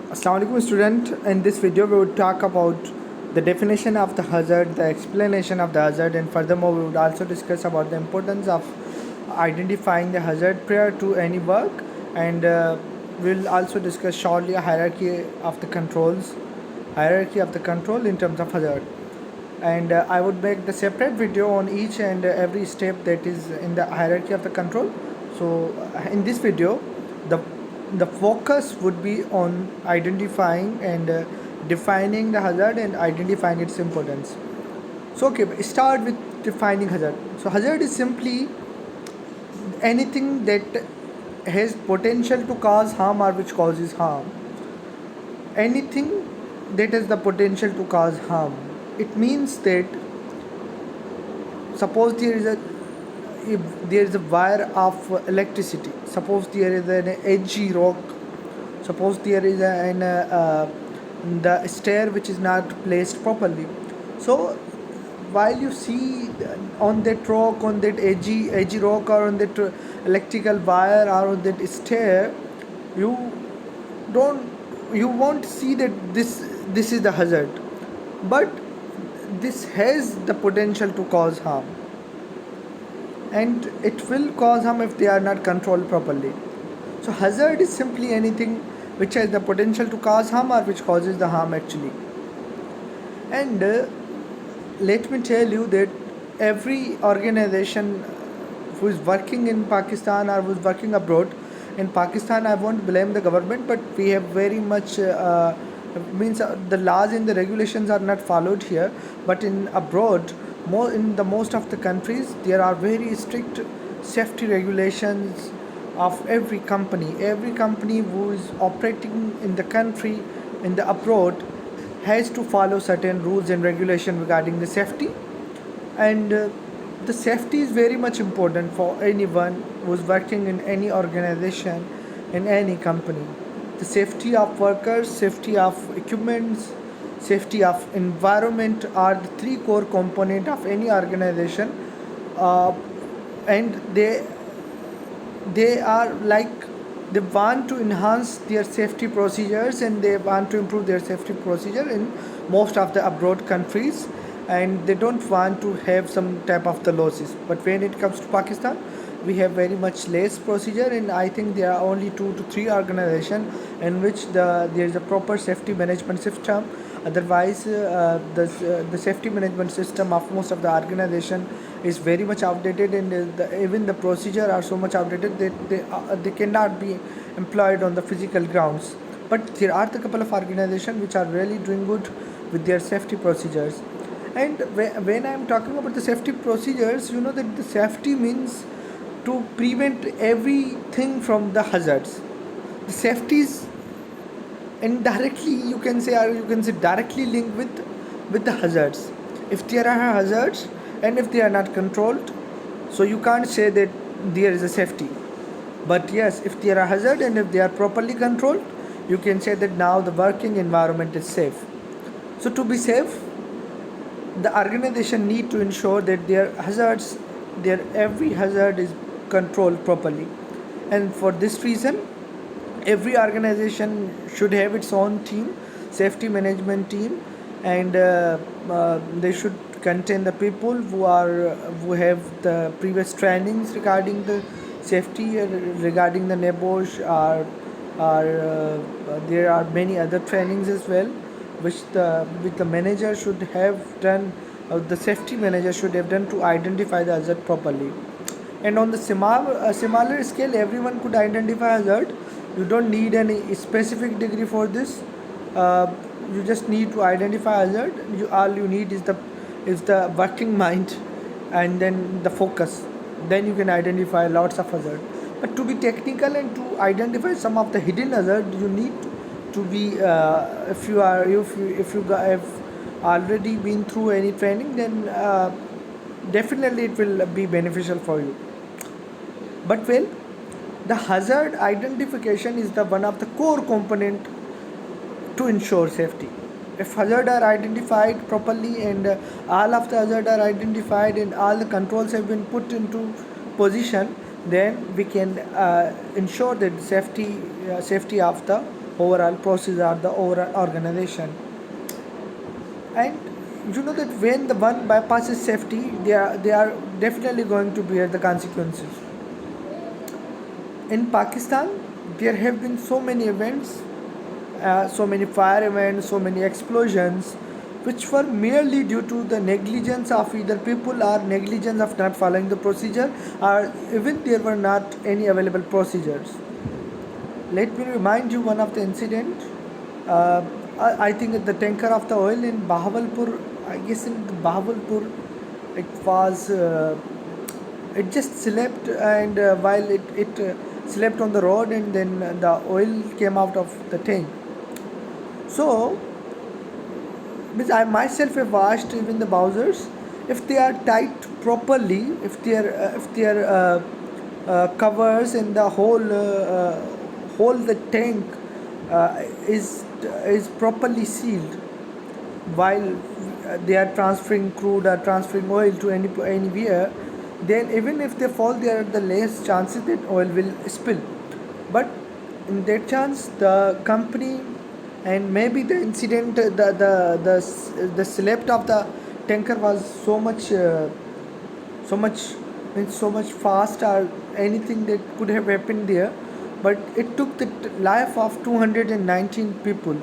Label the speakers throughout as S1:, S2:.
S1: Assalamualaikum student. In this video we would talk about the definition of the hazard, the explanation of the hazard, and furthermore we would also discuss about the importance of identifying the hazard prior to any work, and we'll also discuss shortly a hierarchy of the control in terms of hazard. And I would make the separate video on each and every step that is in the hierarchy of the control. So in this video the focus would be on identifying and defining the hazard and identifying its importance. So okay, start with defining hazard. So hazard is simply anything that has potential to cause harm or which causes harm. Anything that has the potential to cause harm. It means that suppose if there is a wire of electricity, suppose there is an edgy rock, suppose there is the stair which is not placed properly. So while you see on that rock, on that edgy rock, or on that electrical wire, or on that stair, you won't see that this is the hazard, but this has the potential to cause harm, and it will cause harm if they are not controlled properly. So hazard is simply anything which has the potential to cause harm or which causes the harm actually. And let me tell you that every organization who is working in Pakistan or who is working abroad, in Pakistan I won't blame the government, but we have very much the laws and the regulations are not followed here, but in abroad, in the most of the countries, there are very strict safety regulations of every company. Every company who is operating in the country, in the abroad, has to follow certain rules and regulation regarding the safety. And the safety is very much important for anyone who is working in any organization, in any company. The safety of workers, safety of equipments, safety of environment are the three core components of any organization, and they are like, they want to enhance their safety procedures and they want to improve their safety procedure in most of the abroad countries, and they don't want to have some type of the losses. But when it comes to Pakistan, we have very much less procedure, and I think there are only 2 to 3 organizations in which there is a proper safety management system. Otherwise the safety management system of most of the organization is very much outdated, and even the procedure are so much outdated that they cannot be employed on the physical grounds. But there are the couple of organizations which are really doing good with their safety procedures. And when I'm talking about the safety procedures, you know that the safety means to prevent everything from the hazards. The safety is indirectly, you can say, or you can say directly linked with the hazards. If there are hazards and if they are not controlled, so you can't say that there is a safety. But yes, if there are hazards and if they are properly controlled, you can say that now the working environment is safe. So to be safe, the organization need to ensure that their every hazard is controlled properly. And for this reason, every organization should have its own team, safety management team, and they should contain the people who have the previous trainings regarding the safety, regarding the NEBOSH, or there are many other trainings as well, which the manager should have done, the safety manager should have done to identify the hazard properly. And on the smaller scale, everyone could identify hazard. You don't need any specific degree for this. You just need to identify hazard. All you need is the working mind, and then the focus. Then you can identify lots of hazard. But to be technical and to identify some of the hidden hazard, you need to be if you have already been through any training, then definitely it will be beneficial for you. But well, the hazard identification is the one of the core component to ensure safety. If hazards are identified properly, and all of the hazards are identified and all the controls have been put into position, then we can ensure that safety of the overall procedure, the overall organization. And you know that when the one bypasses safety, they are definitely going to bear the consequences. In Pakistan, there have been so many events, so many fire events, so many explosions, which were merely due to the negligence of either people or negligence of not following the procedure, or even there were not any available procedures. Let me remind you one of the incident. Uh, I think the tanker of the oil in Bahawalpur, I guess in Bahawalpur, it was. It just slept, and while it slept on the road, and then the oil came out of the tank. So means I myself have watched even the Bowsers, if they are tied properly, if their covers and the whole the tank is properly sealed, while they are transferring crude or transferring oil to anywhere, then even if they fall, there are the less chances that oil will spill. But in that chance, the company, and maybe the incident, the slip of the tanker was so much means so much fast, or anything that could have happened there, but it took the life of 219 people,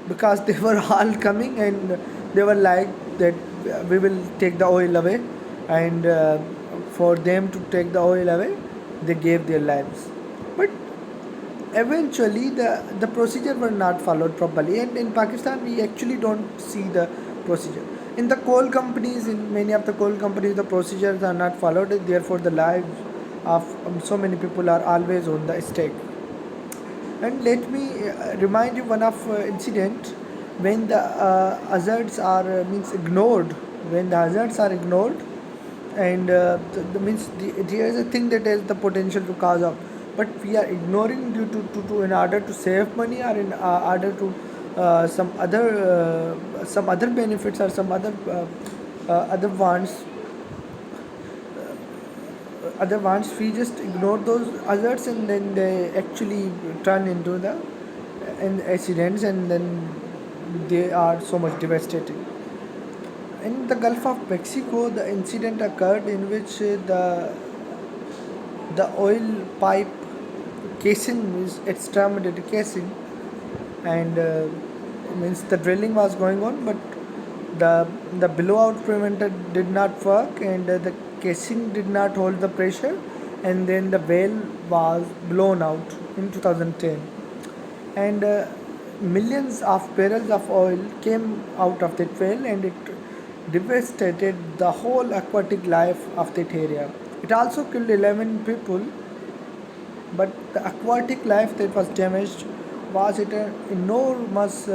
S1: because they were all coming, and they were like that we will take the oil away, and for them to take the oil away, they gave their lives. But eventually the procedure were not followed properly, and in Pakistan we actually don't see the procedure. In the coal companies, in many of the coal companies, the procedures are not followed, therefore the lives of so many people are always on the stake. And let me remind you one of incident, when the hazards are means ignored. When the hazards are ignored, and there is a thing that has the potential to cause of, but we are ignoring due to in order to save money, or in order to some other benefits, or some other wants, other ones, we just ignore those hazards, and then they actually turn into the accidents, and then they are so much devastating. In the Gulf of Mexico, the incident occurred in which the oil pipe casing is, it's termed a casing, and means the drilling was going on, but the blowout preventer did not work, and the casing did not hold the pressure, and then the well was blown out in 2010, and millions of barrels of oil came out of that well, and it devastated the whole aquatic life of that area. It also killed 11 people, but the aquatic life that was damaged was it an enormous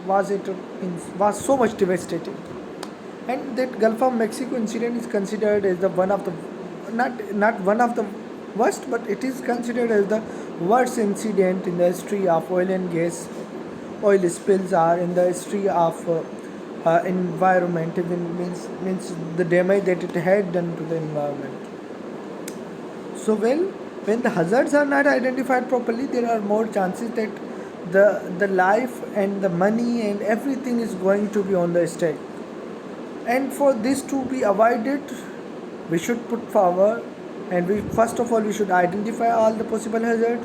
S1: was so much devastating. And that Gulf of Mexico incident is considered as the one of the, not one of the worst, but it is considered as the worst incident in the history of oil and gas. Oil spills are in the history of environment, even means the damage that it had done to the environment. So well, when the hazards are not identified properly, there are more chances that the life and the money and everything is going to be on the stake. And for this to be avoided, we should put forward, and we first of all we should identify all the possible hazard,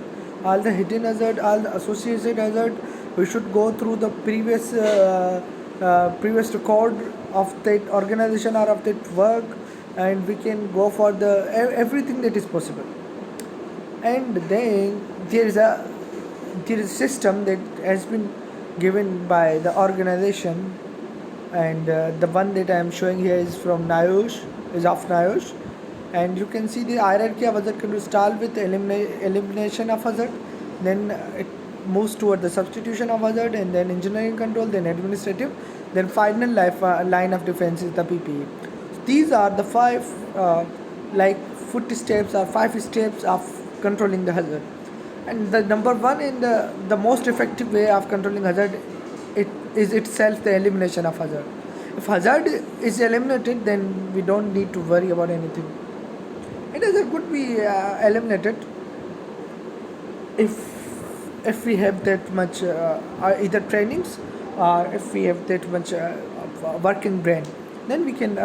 S1: all the hidden hazard, all the associated hazard. We should go through the previous record of that organization or of that work, and we can go for the everything that is possible. And then there is a system that has been given by the organization, and the one that I am showing here is from NIOSH, is of NIOSH, and you can see the hierarchy of hazard can start with elimination of hazard, then it moves toward the substitution of hazard, and then engineering control, then administrative, then final line of defense is the PPE. These are the five like footsteps or five steps of controlling the hazard. And the number one in the most effective way of controlling hazard, it is itself the elimination of hazard. If hazard is eliminated, then we don't need to worry about anything. And hazard could be eliminated if if we have that much either trainings or if we have that much working brain, then we can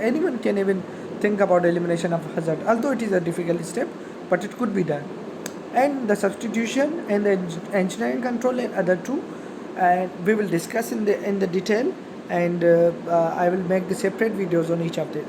S1: anyone can even think about elimination of hazard, although it is a difficult step, but it could be done. And the substitution and the engineering control and other two, and we will discuss in the detail, and I will make the separate videos on each of these.